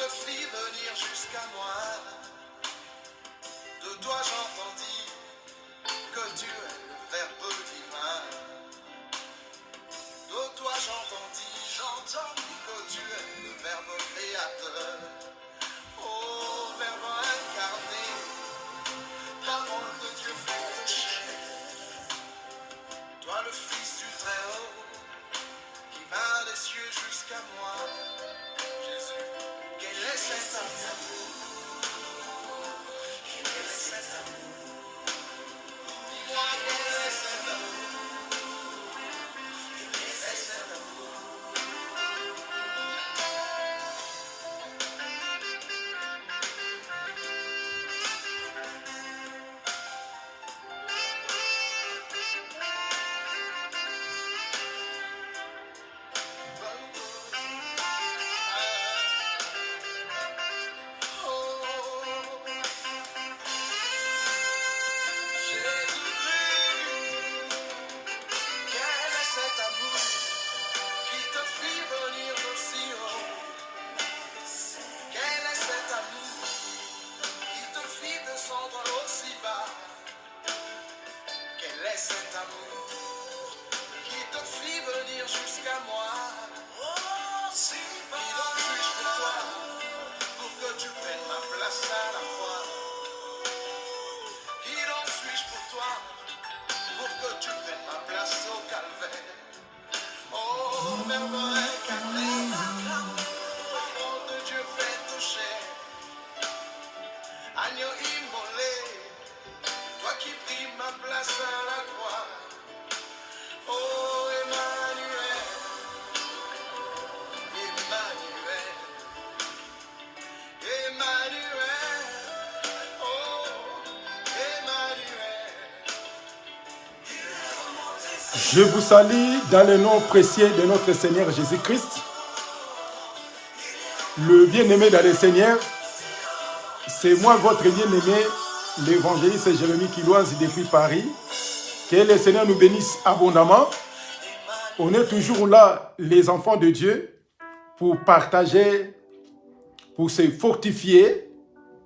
te fis venir jusqu'à moi. De toi j'entendis que tu es le Verbe divin. De toi j'entendis que tu es le Verbe créateur. Oh, Verbe incarné, parole de Dieu faite chair. Toi le Fils du Très-Haut, qui va des cieux jusqu'à moi. Jésus, quel est cet amour? Quel est cet amour? Dis-moi quel est cet amour? Quel est cet amour? Je vous salue dans le nom précieux de notre Seigneur Jésus-Christ. Le bien-aimé dans le Seigneur, c'est moi votre bien-aimé, l'évangéliste Jérémie Kiloise depuis Paris. Que le Seigneur nous bénisse abondamment. On est toujours là, les enfants de Dieu, pour partager, pour se fortifier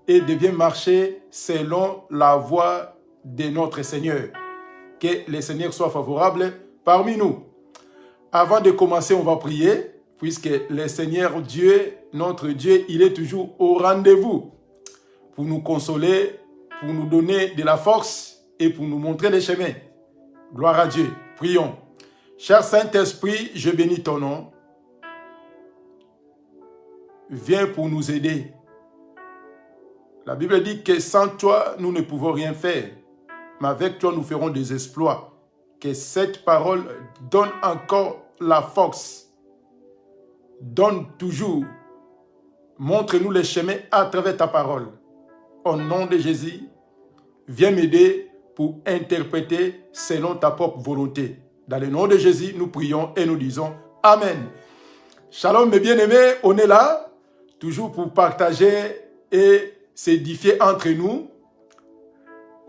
et de bien marcher selon la voie de notre Seigneur. Que le Seigneur soit favorable parmi nous. Avant de commencer, on va prier, puisque le Seigneur Dieu, notre Dieu, il est toujours au rendez-vous pour nous consoler, pour nous donner de la force et pour nous montrer les chemins. Gloire à Dieu. Prions. Cher Saint-Esprit, je bénis ton nom. Viens pour nous aider. La Bible dit que sans toi, nous ne pouvons rien faire. Mais avec toi, nous ferons des exploits. Que cette parole donne encore la force. Donne toujours. Montre-nous les chemins à travers ta parole. Au nom de Jésus, viens m'aider pour interpréter selon ta propre volonté. Dans le nom de Jésus, nous prions et nous disons Amen. Shalom mes bien-aimés, on est là, toujours pour partager et s'édifier entre nous.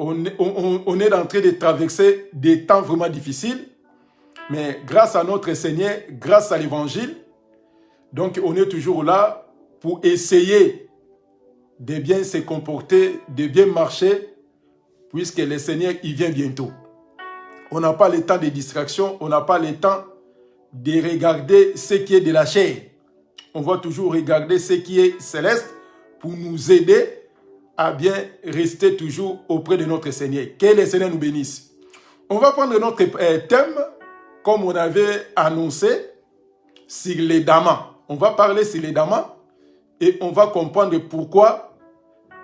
On est en train de traverser des temps vraiment difficiles, mais grâce à notre Seigneur, grâce à l'Évangile, donc on est toujours là pour essayer de bien se comporter, de bien marcher, puisque le Seigneur, il vient bientôt. On n'a pas le temps de distraction, on n'a pas le temps de regarder ce qui est de la chair. On va toujours regarder ce qui est céleste pour nous aider à bien rester toujours auprès de notre Seigneur. Que le Seigneur nous bénisse. On va prendre notre thème, comme on avait annoncé, sur les damans. On va parler sur les damans et on va comprendre pourquoi,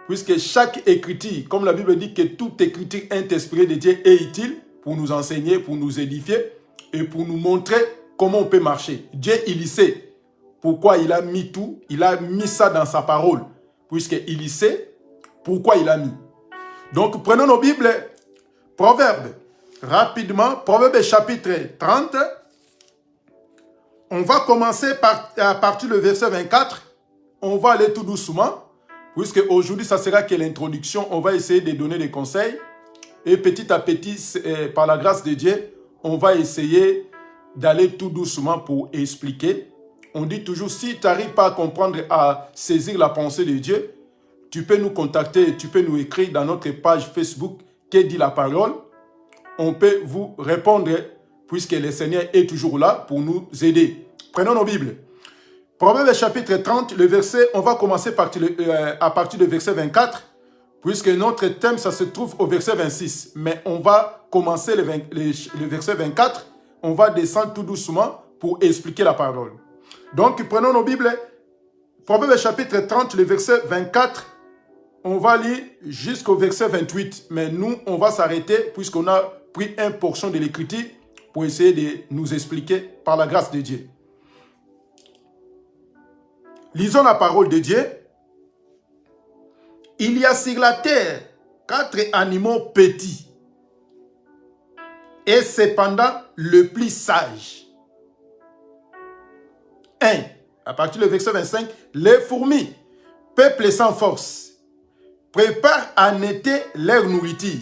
puisque chaque écriture, comme la Bible dit que toute écriture inspirée de Dieu est utile pour nous enseigner, pour nous édifier et pour nous montrer comment on peut marcher. Dieu, il sait pourquoi il a mis tout, il a mis ça dans sa parole, puisqu'il sait pourquoi il a mis. Donc, prenons nos Bibles, Proverbes, rapidement, Proverbes chapitre 30. On va commencer à partir du verset 24. On va aller tout doucement, puisque aujourd'hui, ça sera que l'introduction. On va essayer de donner des conseils. Et petit à petit, par la grâce de Dieu, on va essayer d'aller tout doucement pour expliquer. on dit toujours, si tu n'arrives pas à comprendre, à saisir la pensée de Dieu, tu peux nous contacter, tu peux nous écrire dans notre page Facebook, Qu'est dit la parole. On peut vous répondre, puisque le Seigneur est toujours là pour nous aider. Prenons nos Bibles. Proverbe chapitre 30, le verset, on va commencer à partir du verset 24, puisque notre thème, ça se trouve au verset 26. Mais on va commencer le verset 24, on va descendre tout doucement pour expliquer la parole. Donc, prenons nos Bibles. Proverbe chapitre 30, le verset 24, on va lire jusqu'au verset 28. Mais nous, on va s'arrêter puisqu'on a pris une portion de l'écriture pour essayer de nous expliquer par la grâce de Dieu. Lisons la parole de Dieu. Il y a sur la terre 4 animaux petits et cependant le plus sage. 1. À partir du verset 25, les fourmis, peuple sans force, préparent en été leur nourriture.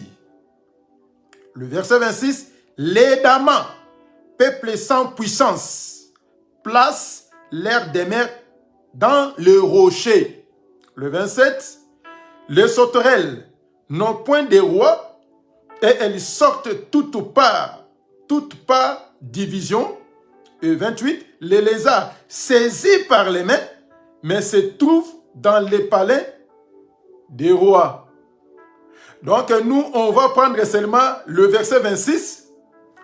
Le verset 26, les damas, peuple sans puissance, placent leur demeure dans le rocher. Le 27, les sauterelles n'ont point de roi et elles sortent toute part division. Et 28, les lézards saisis par les mains, mais se trouvent dans les palais des rois. Donc nous, on va prendre seulement le verset 26,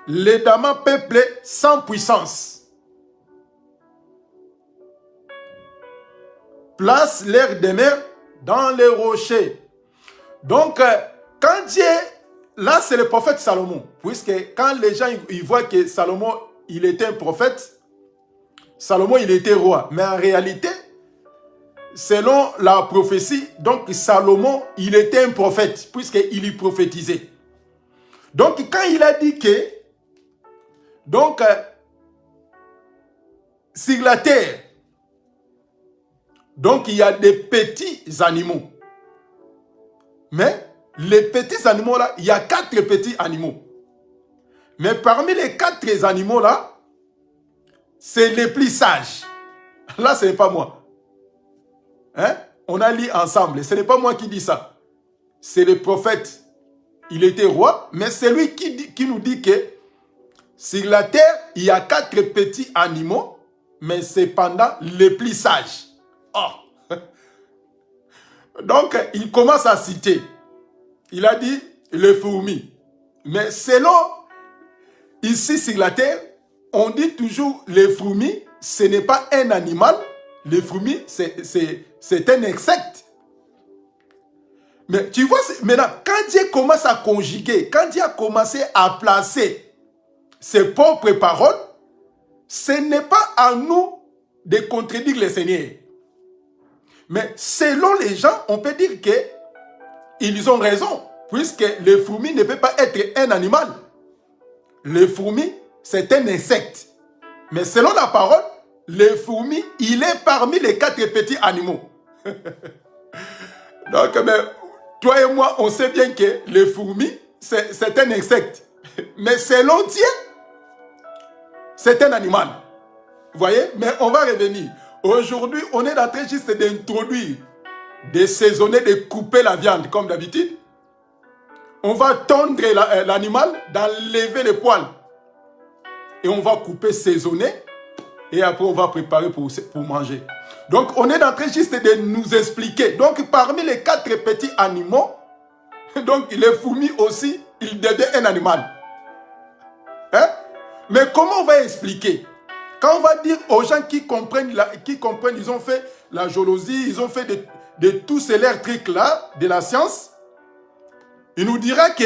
les damas peuplés sans puissance. Place leur demeure dans les rochers. Donc, quand Dieu, là c'est le prophète Salomon, puisque quand les gens ils voient que Salomon, il était un prophète, Salomon, il était roi. Mais en réalité, selon la prophétie, donc Salomon, il était un prophète, puisqu'il y prophétisait. Donc, quand il a dit que, donc, sur la terre, donc il y a des petits animaux. Mais les petits animaux là, il y a 4 petits animaux. Mais parmi les 4 animaux là, c'est les plus sages. Là, ce n'est pas moi. Hein? On a lu ensemble. Ce n'est pas moi qui dis ça. C'est le prophète. Il était roi, mais c'est lui qui nous dit que sur la terre, il y a 4 petits animaux, mais cependant les plus sages. Oh. Donc, il commence à citer. Il a dit les fourmis. Mais selon, ici sur la terre, on dit toujours les fourmis, ce n'est pas un animal. Les fourmis, c'est un insecte. Mais tu vois, maintenant, quand Dieu commence à conjuguer, quand Dieu a commencé à placer ses propres paroles, ce n'est pas à nous de contredire le Seigneur. Mais selon les gens, on peut dire qu'ils ont raison, puisque les fourmis ne peuvent pas être un animal. Les fourmis, c'est un insecte. Mais selon la parole, les fourmis, il est parmi les 4 petits animaux. Donc, mais, toi et moi, on sait bien que les fourmis, c'est un insecte. Mais selon Dieu, c'est un animal. Vous voyez? Mais on va revenir. Aujourd'hui, on est en train juste d'introduire, de saisonner, de couper la viande, comme d'habitude. On va tondre l'animal, d'enlever les poils. Et on va couper, saisonner. Et après, on va préparer pour manger. Donc, on est en train juste de nous expliquer. Donc, parmi les 4 petits animaux, donc les fourmis aussi, ils deviennent un animal. Hein? Mais comment on va expliquer? Quand on va dire aux gens qui comprennent, ils ont fait la géologie, ils ont fait de tous ces trucs-là, de la science, il nous dira que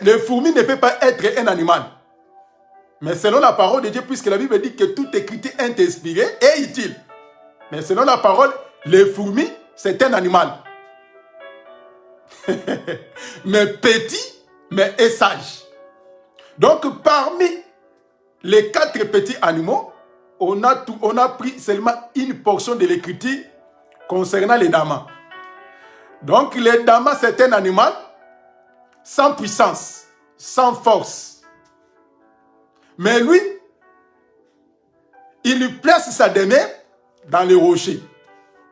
les fourmis ne peuvent pas être un animal. Mais selon la parole de Dieu, puisque la Bible dit que toute écriture est inspirée et utile. Mais selon la parole, les fourmis, c'est un animal. Mais petit, mais est sage. Donc, parmi les 4 petits animaux, on a pris seulement une portion de l'écriture concernant les damas. Donc, les damas, c'est un animal sans puissance, sans force. Mais lui, il place sa demeure dans les rochers.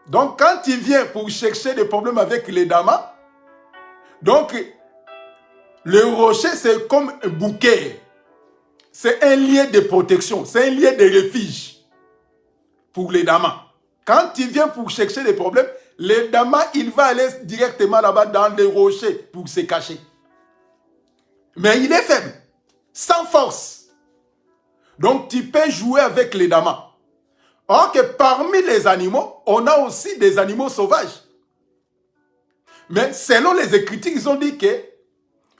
Donc, quand il vient pour chercher des problèmes avec les damas, donc, le rocher, c'est comme un bouquet. C'est un lieu de protection, c'est un lieu de refuge pour les damas. Quand il vient pour chercher des problèmes, les damas, il va aller directement là-bas dans les rochers pour se cacher. Mais il est faible, sans force. Donc, tu peux jouer avec les damas. Or que parmi les animaux, on a aussi des animaux sauvages. Mais selon les Écritures, ils ont dit que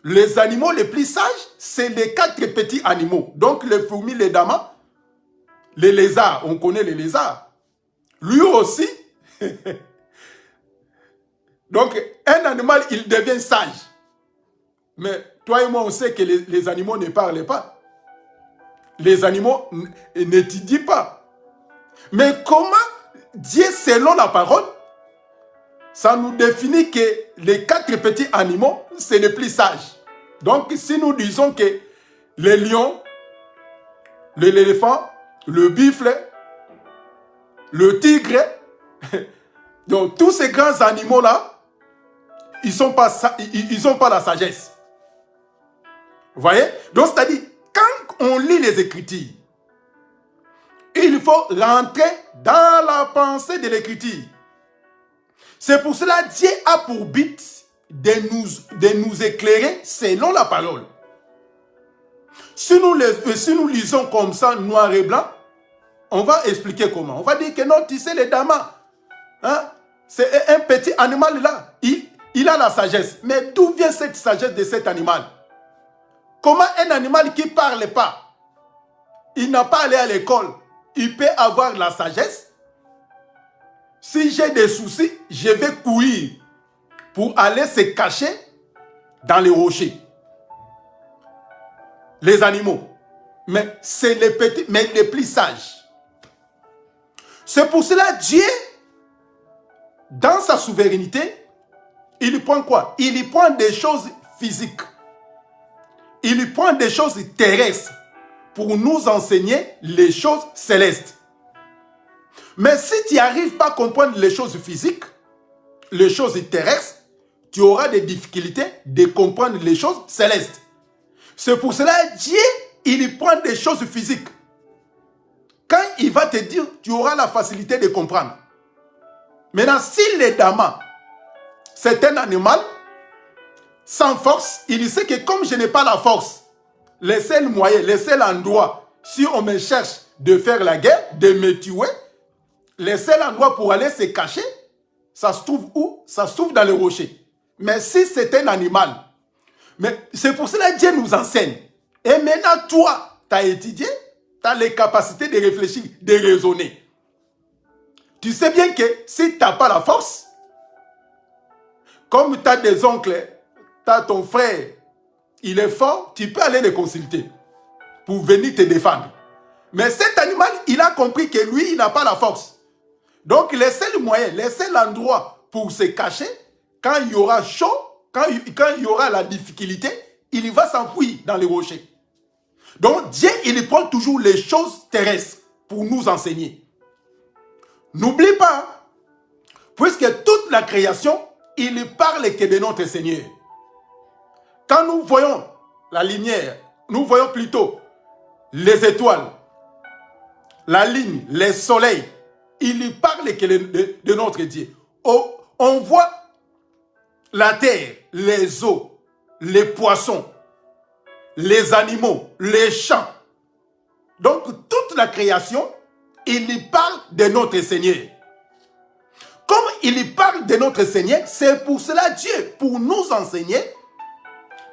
les animaux les plus sages, c'est les 4 petits animaux. Donc, les fourmis, les damas, les lézards, on connaît les lézards. Lui aussi. Donc, un animal, il devient sage. Mais toi et moi, on sait que les animaux ne parlent pas. Les animaux n'étudient pas. Mais comment Dieu, selon la parole, ça nous définit que les 4 petits animaux, c'est les plus sages. Donc, si nous disons que les lions, l'éléphant, le buffle, le tigre, donc tous ces grands animaux-là, ils n'ont pas la sagesse. Vous voyez? Donc, c'est-à-dire, quand on lit les Écritures, il faut rentrer dans la pensée de l'Écriture. C'est pour cela que Dieu a pour but de nous éclairer selon la parole. Si nous lisons comme ça, noir et blanc, on va expliquer comment. On va dire que non, tu sais, les damas, hein, c'est un petit animal là. Il a la sagesse. Mais d'où vient cette sagesse de cet animal? Comment un animal qui ne parle pas, il n'a pas allé à l'école, il peut avoir la sagesse? Si j'ai des soucis, je vais courir pour aller se cacher dans les rochers. Les animaux. Mais c'est les petits, mais les plus sages. C'est pour cela que Dieu, dans sa souveraineté, il prend quoi? Il prend des choses physiques. Il prend des choses terrestres pour nous enseigner les choses célestes. Mais si tu n'arrives pas à comprendre les choses physiques, les choses terrestres, tu auras des difficultés de comprendre les choses célestes. C'est pour cela que Dieu, il prend des choses physiques. Quand il va te dire, tu auras la facilité de comprendre. Maintenant, si les damas, c'est un animal sans force, il sait que comme je n'ai pas la force, le seul moyen, le seul endroit, si on me cherche de faire la guerre, de me tuer, le seul endroit pour aller se cacher, ça se trouve où? Ça se trouve dans les rochers. Mais si c'est un animal, mais c'est pour cela que Dieu nous enseigne. Et maintenant, toi, tu as étudié, tu as les capacités de réfléchir, de raisonner. Tu sais bien que si tu n'as pas la force, comme tu as des oncles, tu as ton frère, il est fort, tu peux aller les consulter pour venir te défendre. Mais cet animal, il a compris que lui, il n'a pas la force. Donc, le seul moyen, le seul endroit pour se cacher, quand il y aura chaud, quand il y aura la difficulté, il va s'enfuir dans les rochers. Donc, Dieu, il prend toujours les choses terrestres pour nous enseigner. N'oublie pas, puisque toute la création, il parle que de notre Seigneur. Quand nous voyons la lumière, nous voyons plutôt les étoiles, la ligne, les soleils, il parle que de notre Dieu. On voit la terre, les eaux, les poissons, les animaux, les champs. Donc, toute la création, il parle de notre Seigneur. Comme il parle de notre Seigneur, c'est pour cela Dieu, pour nous enseigner,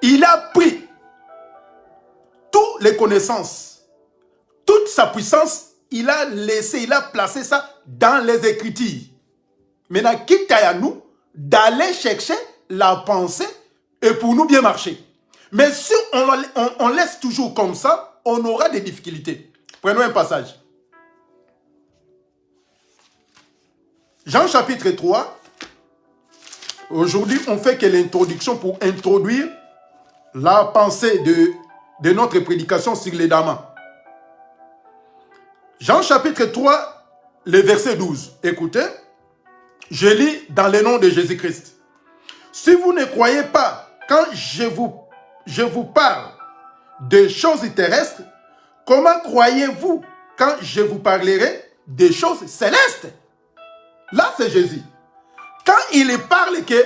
il a pris toutes les connaissances, toute sa puissance, il a laissé, il a placé ça dans les Écritures. Maintenant, quitte à nous d'aller chercher la pensée et pour nous bien marcher. Mais si on laisse toujours comme ça, on aura des difficultés. Prenons un passage. Jean chapitre 3. Aujourd'hui, on fait que l'introduction pour introduire la pensée de notre prédication sur les damas. Jean chapitre 3, le verset 12. Écoutez, je lis dans le nom de Jésus-Christ. Si vous ne croyez pas quand je vous parle de choses terrestres, comment croyez-vous quand je vous parlerai des choses célestes? Là, c'est Jésus. Quand il parle que,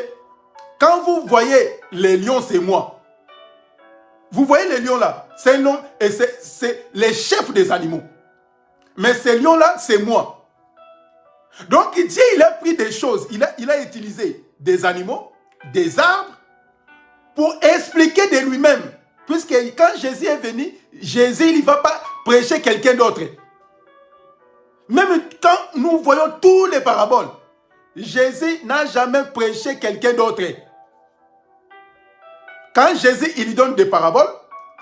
quand vous voyez les lions, c'est moi. Vous voyez les lions là, c'est un nom, et c'est les chefs des animaux. Mais ces lions-là, c'est moi. Donc Dieu, il a pris des choses, il a utilisé des animaux, des arbres, pour expliquer de lui-même. Puisque quand Jésus est venu, Jésus, il ne va pas prêcher quelqu'un d'autre. Même quand nous voyons tous les paraboles, Jésus n'a jamais prêché quelqu'un d'autre. Quand Jésus, il donne des paraboles,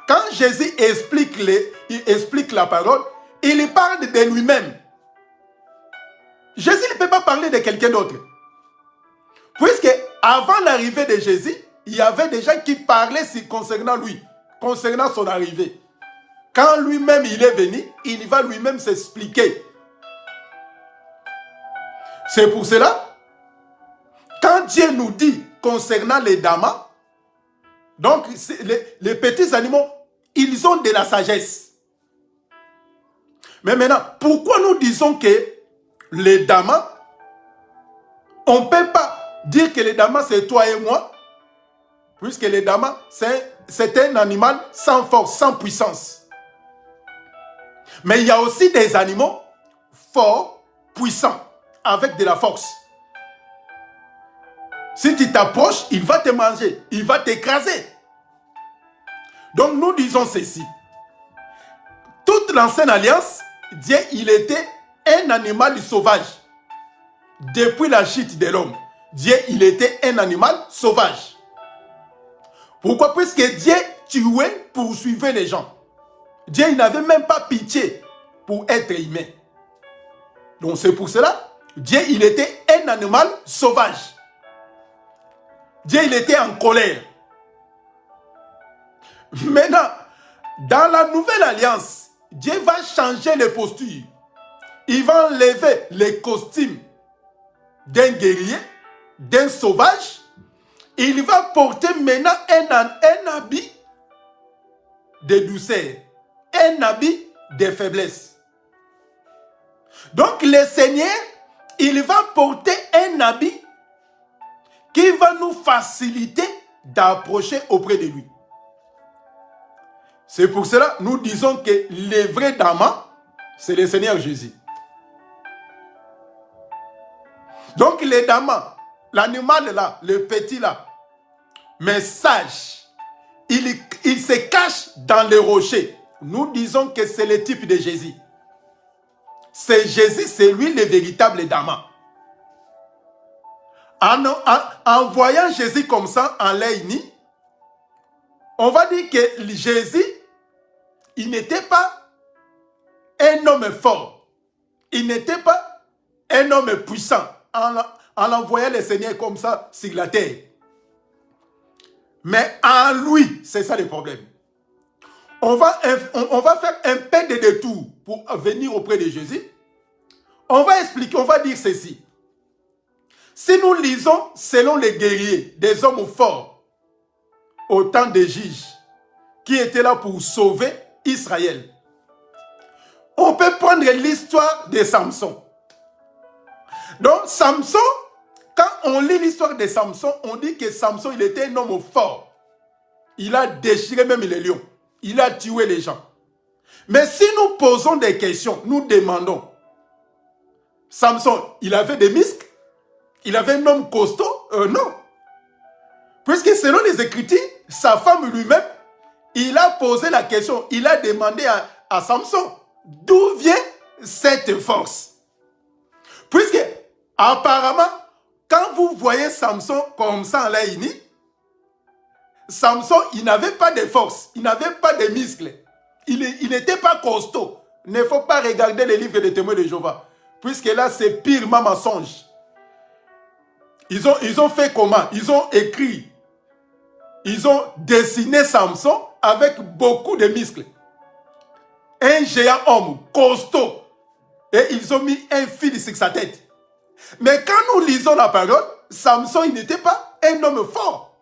quand Jésus explique la parole, il parle de lui-même. Jésus ne peut pas parler de quelqu'un d'autre. Puisque avant l'arrivée de Jésus, il y avait des gens qui parlaient concernant lui, concernant son arrivée. Quand lui-même il est venu, il va lui-même s'expliquer. C'est pour cela, quand Dieu nous dit concernant les damas, donc les petits animaux, ils ont de la sagesse. Mais maintenant, pourquoi nous disons que les damas, on ne peut pas dire que les damas c'est toi et moi, puisque les damas c'est un animal sans force, sans puissance. Mais il y a aussi des animaux forts, puissants, avec de la force. Si tu t'approches, il va te manger, il va t'écraser. Donc nous disons ceci. Toute l'ancienne alliance, Dieu, il était un animal sauvage. Depuis la chute de l'homme, Dieu, il était un animal sauvage. Pourquoi? Puisque Dieu tuait, poursuivait les gens. Dieu, il n'avait même pas pitié pour être humain. Donc c'est pour cela, Dieu, il était un animal sauvage. Dieu, il était en colère. Maintenant, dans la nouvelle alliance, Dieu va changer les postures. Il va enlever les costumes d'un guerrier, d'un sauvage. Il va porter maintenant un habit de douceur, un habit de faiblesse. Donc le Seigneur, il va porter un habit qui va nous faciliter d'approcher auprès de lui. C'est pour cela que nous disons que le vrai damas, c'est le Seigneur Jésus. Donc les damas, l'animal là, le petit là, mais sage, il se cache dans les rochers. Nous disons que c'est le type de Jésus. C'est Jésus, c'est lui le véritable damas. En voyant Jésus comme ça, en l'air uni, on va dire que Jésus, il n'était pas un homme fort. Il n'était pas un homme puissant en envoyant le Seigneur comme ça sur la terre. Mais en lui, c'est ça le problème. On va faire un peu de détour pour venir auprès de Jésus. On va expliquer, on va dire ceci. Si nous lisons selon les guerriers, des hommes forts, au temps des juges, qui étaient là pour sauver Israël, on peut prendre l'histoire de Samson. Donc Samson, quand on lit l'histoire de Samson, on dit que Samson, il était un homme fort. Il a déchiré même les lions. Il a tué les gens. Mais si nous posons des questions, nous demandons, Samson, il avait des muscles? Il avait un homme costaud? Non. Puisque selon les Écritures, sa femme lui-même, il a posé la question, il a demandé à Samson, d'où vient cette force? Puisque, apparemment, quand vous voyez Samson comme ça en l'aïni, Samson, il n'avait pas de force, il n'avait pas de muscles, il n'était pas costaud. Il ne faut pas regarder les livres des témoins de Jéhovah, puisque là, c'est purement mensonge. Ils ont fait comment? Ils ont écrit, ils ont dessiné Samson avec beaucoup de muscles. Un géant homme, costaud, et ils ont mis un fil sur sa tête. Mais quand nous lisons la parole, Samson, il n'était pas un homme fort.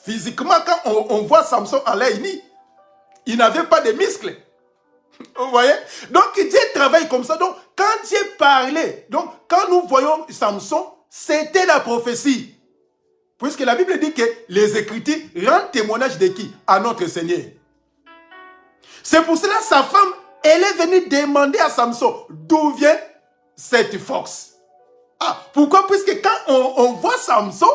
Physiquement, quand on voit Samson en l'air uni, il n'avait pas de muscles. Vous voyez? Donc Dieu travaille comme ça. Donc quand Dieu parlait, donc quand nous voyons Samson, c'était la prophétie. Puisque la Bible dit que les Écritures rendent témoignage de qui? À notre Seigneur. C'est pour cela que sa femme, elle est venue demander à Samson d'où vient cette force. Ah, pourquoi? Puisque quand on voit Samson,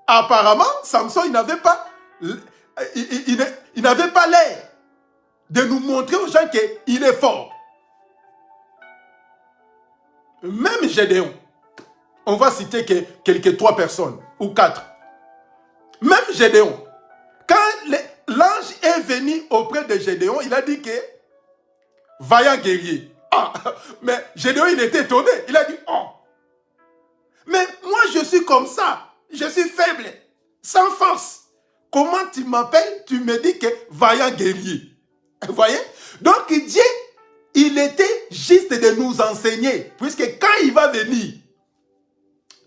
apparemment, Samson, il n'avait pas l'air de nous montrer aux gens qu'il est fort. Même Gédéon, on va citer quelques 3 personnes ou 4. Même Gédéon, quand l'ange est venu auprès de Gédéon, il a dit que vaillant guerrier. Ah, mais Gédéon, il était étonné. Il a dit, oh, mais moi je suis comme ça, je suis faible, sans force. Comment tu m'appelles? Tu me dis que vaillant guerrier. Vous voyez? Donc Dieu, il était juste de nous enseigner, puisque quand il va venir,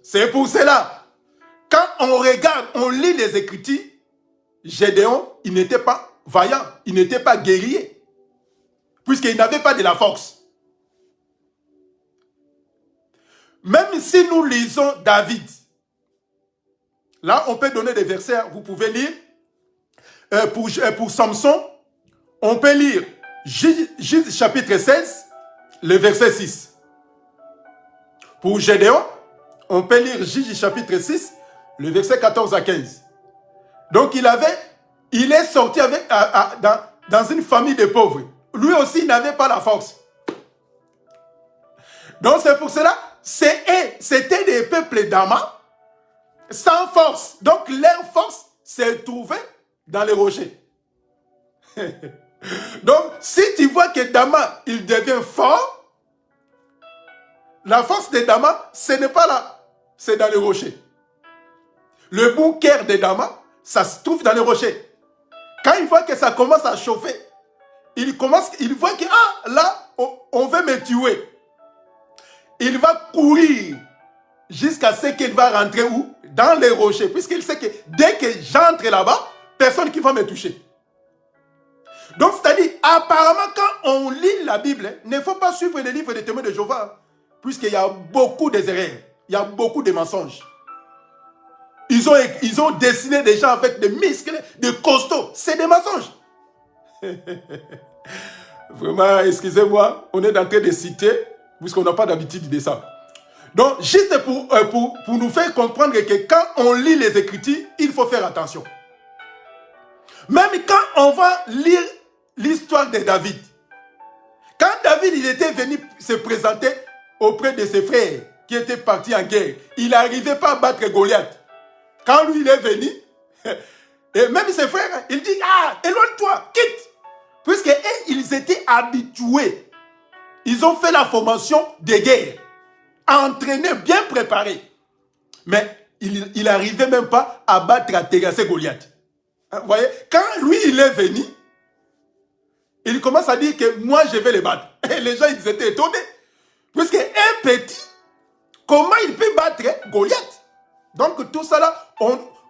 c'est pour cela, quand on regarde, on lit les Écritures, Gédéon, il n'était pas vaillant, il n'était pas guerrier, puisqu'il n'avait pas de la force. Même si nous lisons David, là on peut donner des versets, vous pouvez lire, pour Samson, on peut lire Juge chapitre 16, le verset 6. Pour Gédéon, on peut lire Juge chapitre 6, le verset 14 à 15. Donc il est sorti dans une famille de pauvres. Lui aussi, il n'avait pas la force. Donc c'est pour cela, c'était des peuples d'Ama sans force. Donc leur force se trouvait dans les rochers. Donc si tu vois que Dama, il devient fort, la force de Dama, ce n'est pas là, c'est dans les rochers. Le bunker de Dama, ça se trouve dans les rochers. Quand il voit que ça commence à chauffer, il voit que là, on veut me tuer. Il va courir jusqu'à ce qu'il va rentrer où? Dans les rochers. Puisqu'il sait que dès que j'entre là-bas, personne qui va me toucher. Donc, c'est-à-dire, apparemment, quand on lit la Bible, il ne faut pas suivre les livres des témoins de Jéhovah. Puisqu'il y a beaucoup d'erreurs. Il y a beaucoup de mensonges. Ils ont dessiné des gens avec des muscles, des costauds. C'est des mensonges. Vraiment, excusez-moi, on est en train de citer, puisqu'on n'a pas d'habitude de ça. Donc, juste pour nous faire comprendre que quand on lit les Écritures, il faut faire attention. Même quand on va lire l'histoire de David, quand David il était venu se présenter auprès de ses frères qui étaient partis en guerre, il n'arrivait pas à battre Goliath. Quand lui il est venu, et même ses frères, il dit, éloigne-toi, quitte. Puisqu'ils étaient habitués. Ils ont fait la formation de guerre. Entraînés, bien préparés. Mais il n'arrivait même pas à battre, à terrasser Goliath. Vous voyez, quand lui il est venu, il commence à dire que moi je vais les battre. Et les gens ils étaient étonnés. Puisque un petit, comment il peut battre Goliath? Donc tout ça là,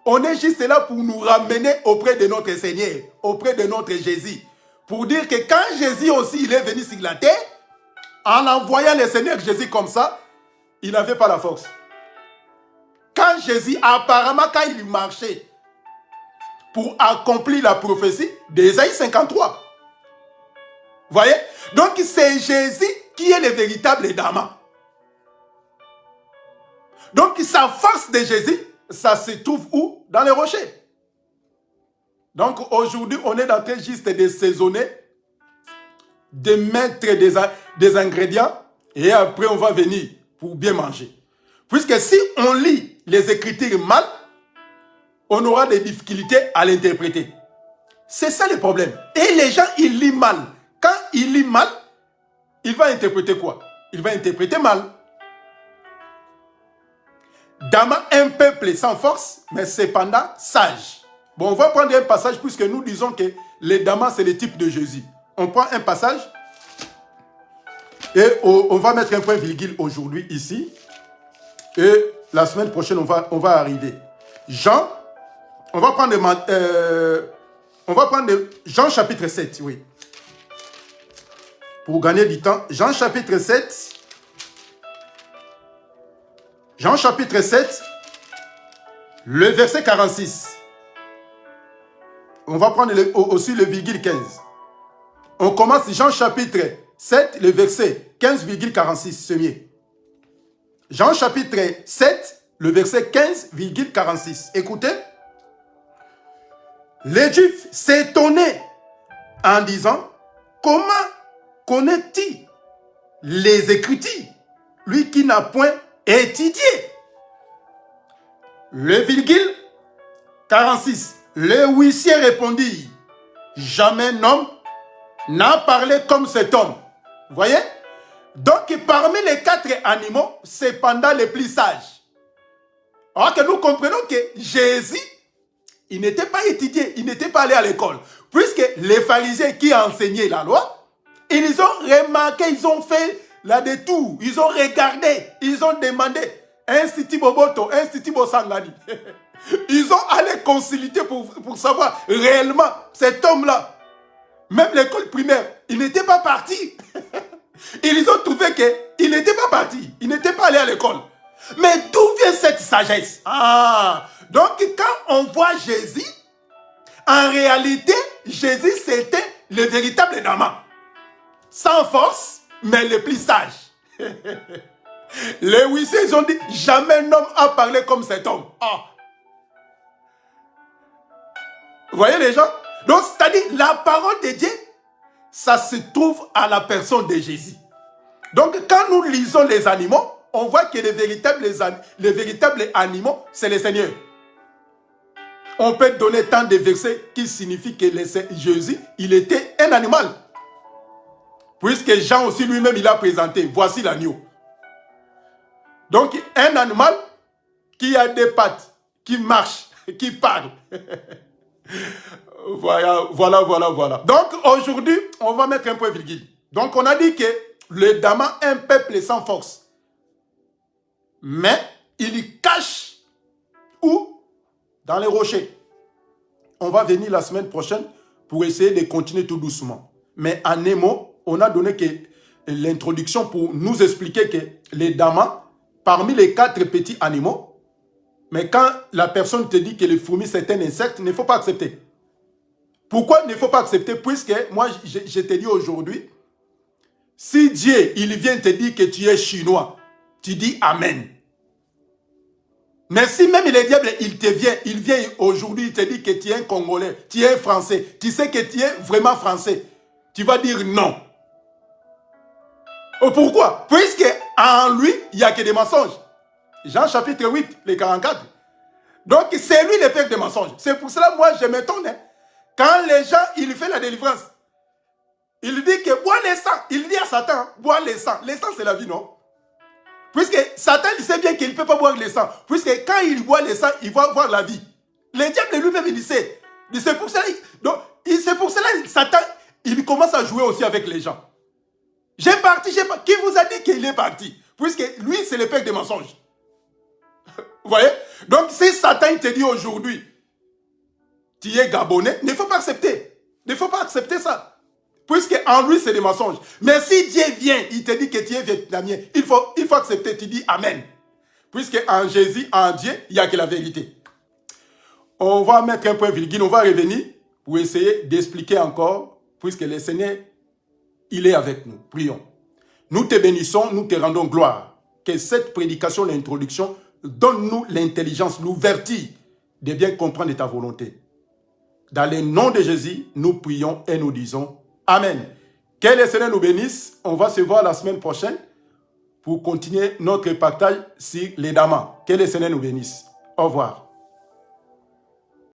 on est juste là pour nous ramener auprès de notre Seigneur, auprès de notre Jésus. Pour dire que quand Jésus aussi il est venu sur la terre, en envoyant le Seigneur Jésus comme ça, il n'avait pas la force. Quand Jésus, apparemment quand il marchait pour accomplir la prophétie d'Ésaïe 53. Vous voyez? Donc c'est Jésus qui est le véritable Dama. Donc sa force de Jésus, ça se trouve où? Dans les rochers. Donc aujourd'hui, on est en train juste de saisonner, de mettre des ingrédients et après on va venir pour bien manger. Puisque si on lit les Écritures mal, on aura des difficultés à l'interpréter. C'est ça le problème. Et les gens, ils lisent mal. Quand ils lisent mal, il va interpréter quoi? Il va interpréter mal. Dama, un peuple sans force, mais cependant sage. Bon, on va prendre un passage puisque nous disons que les Damas, c'est le type de Jésus. On prend un passage. Et on va mettre un point virgule aujourd'hui ici. Et la semaine prochaine, on va arriver. Jean, on va prendre Jean chapitre 7, oui. Pour gagner du temps, Jean chapitre 7. Jean chapitre 7, le verset 46. On va prendre aussi le virgule 15. On commence Jean chapitre 7, le verset 15,46, c'est mieux. Jean chapitre 7, le verset 15,46. Écoutez. Les Juifs s'étonnaient en disant, comment connaît-il les Écritures, lui qui n'a point étudié? Le virgule 46. Le huissier répondit, jamais un homme n'a parlé comme cet homme. Vous voyez? Donc, parmi les 4 animaux, c'est pendant les plus sages. Alors que nous comprenons que Jésus, il n'était pas étudié, il n'était pas allé à l'école. Puisque les pharisiens qui enseignaient la loi, ils ont remarqué, ils ont fait la détour, ils ont regardé, ils ont demandé, Institut Boboto, Institut Bosangani. Ils ont allé consulter pour savoir réellement cet homme-là. Même l'école primaire, il n'était pas parti. Ils ont trouvé qu'il n'était pas parti, il n'était pas allé à l'école. Mais d'où vient cette sagesse? Donc quand on voit Jésus, en réalité, Jésus c'était le véritable Nama. Sans force, mais le plus sage. Les huissiers, ils ont dit, jamais un homme a parlé comme cet homme. Vous voyez les gens? Donc c'est-à-dire, la parole de Dieu, ça se trouve à la personne de Jésus. Donc quand nous lisons les animaux, on voit que les véritables animaux, c'est le Seigneur. On peut donner tant de versets qui signifient que Jésus, il était un animal. Puisque Jean aussi lui-même, il a présenté, voici l'agneau. Donc, un animal qui a des pattes, qui marche, qui parle. Voilà. Donc, aujourd'hui, on va mettre un point virgule. Donc, on a dit que le Dama est un peuple sans force. Mais, il cache où? Dans les rochers. On va venir la semaine prochaine pour essayer de continuer tout doucement. Mais en un mot, on a donné l'introduction pour nous expliquer que les Damas, parmi les 4 petits animaux, mais quand la personne te dit que les fourmis c'est un insecte, il ne faut pas accepter. Pourquoi il ne faut pas accepter? Puisque moi, je te dis aujourd'hui, si Dieu, il vient te dire que tu es chinois, tu dis Amen. Mais si même le diable, il vient aujourd'hui, il te dit que tu es un Congolais, tu es un Français, tu sais que tu es vraiment Français, tu vas dire non. Pourquoi? Puisque en lui, il n'y a que des mensonges. Jean chapitre 8, les 44. Donc c'est lui le père des mensonges. C'est pour cela, moi, je m'étonne. Quand les gens, il fait la délivrance, il dit que bois le sang. Il dit à Satan, bois le sang. Le sang, c'est la vie, non? Puisque Satan, il sait bien qu'il ne peut pas boire le sang. Puisque quand il boit le sang, il va voir la vie. Le diable lui-même, il sait. C'est pour cela, Satan, il commence à jouer aussi avec les gens. J'ai parti. Qui vous a dit qu'il est parti? Puisque lui, c'est le père des mensonges. Vous voyez? Donc, si Satan te dit aujourd'hui, tu es Gabonais, il ne faut pas accepter. Il ne faut pas accepter ça. Puisque en lui, c'est des mensonges. Mais si Dieu vient, il te dit que tu es vietnamien, il faut accepter, tu dis Amen. Puisque en Jésus, en Dieu, il n'y a que la vérité. On va mettre un point virgule, on va revenir pour essayer d'expliquer encore, puisque le Seigneur, il est avec nous. Prions. Nous te bénissons, nous te rendons gloire. Que cette prédication, l'introduction, donne-nous l'intelligence, l'ouverture de bien comprendre ta volonté. Dans le nom de Jésus, nous prions et nous disons Amen. Que le Seigneur nous bénisse. On va se voir la semaine prochaine pour continuer notre partage sur les Damas. Que le Seigneur nous bénisse. Au revoir.